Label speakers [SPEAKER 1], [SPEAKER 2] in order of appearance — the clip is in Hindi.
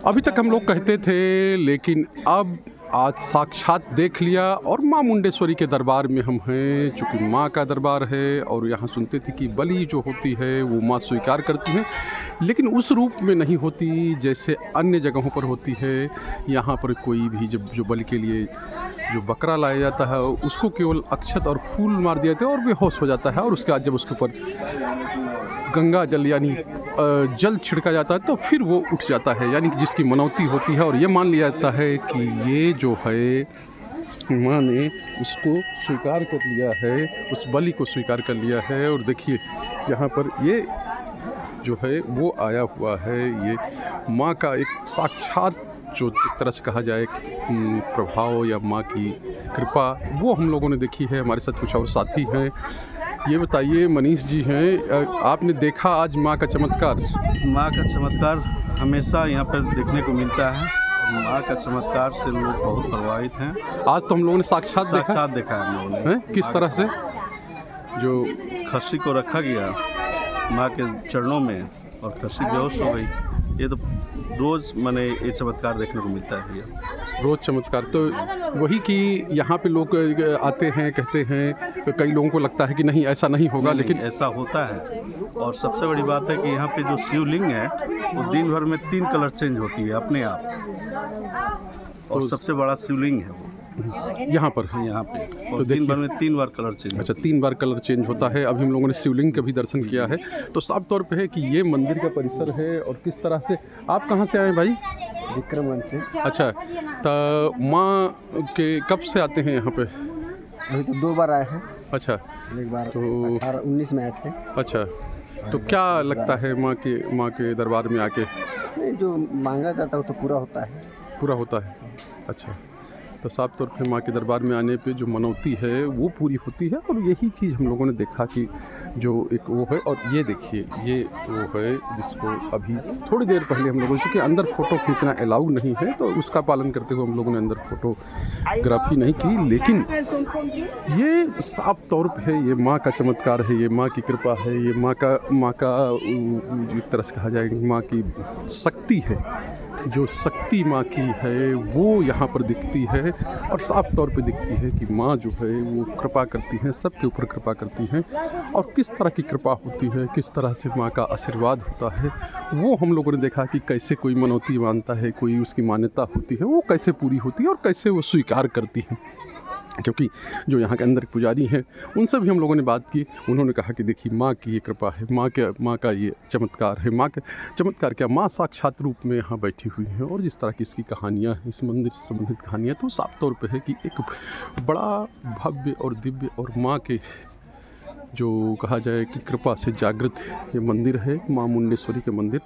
[SPEAKER 1] अभी तक हम लोग कहते थे, लेकिन अब आज साक्षात देख लिया और माँ मुंडेश्वरी के दरबार में हम हैं। चूँकि माँ का दरबार है और यहाँ सुनते थे कि बलि जो होती है वो माँ स्वीकार करती हैं, लेकिन उस रूप में नहीं होती जैसे अन्य जगहों पर होती है। यहाँ पर कोई भी जब जो बलि के लिए जो बकरा लाया जाता है उसको केवल अक्षत और फूल मार दिए जाते हैं और बेहोश हो जाता है, और उसके बाद जब उसके ऊपर गंगा जल यानी जल छिड़का जाता है तो फिर वो उठ जाता है, यानी कि जिसकी मनौती होती है। और ये मान लिया जाता है कि ये जो है माँ ने उसको स्वीकार कर लिया है, उस बलि को स्वीकार कर लिया है। और देखिए यहाँ पर ये जो है वो आया हुआ है, ये माँ का एक साक्षात जो एक तरह से कहा जाए प्रभाव या माँ की कृपा वो हम लोगों ने देखी है। हमारे साथ कुछ और साथी हैं। ये बताइए मनीष जी हैं, आपने देखा आज माँ का चमत्कार?
[SPEAKER 2] माँ का चमत्कार हमेशा यहाँ पर देखने को मिलता है और माँ का चमत्कार से लोग बहुत प्रभावित हैं।
[SPEAKER 1] आज तो हम लोगों ने साक्षात
[SPEAKER 2] देखा है हम लोगों ने।
[SPEAKER 1] किस तरह से
[SPEAKER 2] जो खस्सी को रखा गया माँ के चरणों में और खस्सी बेहोश हो गई। ये तो रोज़ मैंने ये चमत्कार देखने को मिलता है भैया,
[SPEAKER 1] रोज़ चमत्कार। तो वही कि यहाँ पे लोग आते हैं कहते हैं, तो कई लोगों को लगता है कि नहीं ऐसा नहीं होगा, लेकिन
[SPEAKER 2] ऐसा होता है। और सबसे बड़ी बात है कि यहाँ पे जो शिवलिंग है वो दिन भर में 3 कलर चेंज होती है अपने आप, और सबसे बड़ा शिवलिंग है वो
[SPEAKER 1] यहाँ पे
[SPEAKER 2] तो दिन भर में 3 बार कलर चेंज।
[SPEAKER 1] अच्छा, 3 बार कलर चेंज होता है। अभी हम लोगों ने शिवलिंग का भी दर्शन किया है, तो साफ तौर पे है कि ये मंदिर का परिसर है। और किस तरह से आप कहाँ से आए भाई?
[SPEAKER 3] विक्रमगंज से।
[SPEAKER 1] अच्छा, तो माँ के कब से आते हैं यहाँ पे?
[SPEAKER 3] अभी तो 2 बार आए हैं।
[SPEAKER 1] अच्छा,
[SPEAKER 3] एक बार
[SPEAKER 1] तो
[SPEAKER 3] 18-19 में आए थे।
[SPEAKER 1] अच्छा, तो क्या लगता है माँ के दरबार में आके?
[SPEAKER 3] नहीं, जो मांगा जाता है वो तो पूरा होता है।
[SPEAKER 1] पूरा होता है। अच्छा, तो साफ तौर पे माँ के दरबार में आने पे जो मनौती है वो पूरी होती है। और यही चीज़ हम लोगों ने देखा कि जो एक वो है। और ये देखिए ये वो है जिसको अभी थोड़ी देर पहले हम लोगों ने, चूँकि अंदर फ़ोटो खींचना अलाउ नहीं है तो उसका पालन करते हुए हम लोगों ने अंदर फोटोग्राफी नहीं की, लेकिन ये साफ तौर पे है, ये माँ का चमत्कार है, ये माँ की कृपा है, ये माँ का एक तरह से कहा जाए माँ की शक्ति है। जो शक्ति माँ की है वो यहाँ पर दिखती है, और साफ तौर पे दिखती है कि माँ जो है वो कृपा करती हैं, सबके ऊपर कृपा करती हैं। और किस तरह की कृपा होती है, किस तरह से माँ का आशीर्वाद होता है, वो हम लोगों ने देखा कि कैसे कोई मनौती मानता है, कोई उसकी मान्यता होती है, वो कैसे पूरी होती है और कैसे वो स्वीकार करती है। क्योंकि जो यहाँ के अंदर पुजारी हैं उनसे भी हम लोगों ने बात की, उन्होंने कहा कि देखिए माँ की ये कृपा है, माँ का ये चमत्कार है। माँ का चमत्कार क्या, माँ साक्षात रूप में यहाँ बैठी हुई हैं। और जिस तरह की इसकी कहानियाँ हैं, इस मंदिर से संबंधित कहानियाँ, तो साफ तौर पे है कि एक बड़ा भव्य और दिव्य और माँ के जो कहा जाए कि कृपा से जागृत ये मंदिर है, माँ मुंडेश्वरी के मंदिर।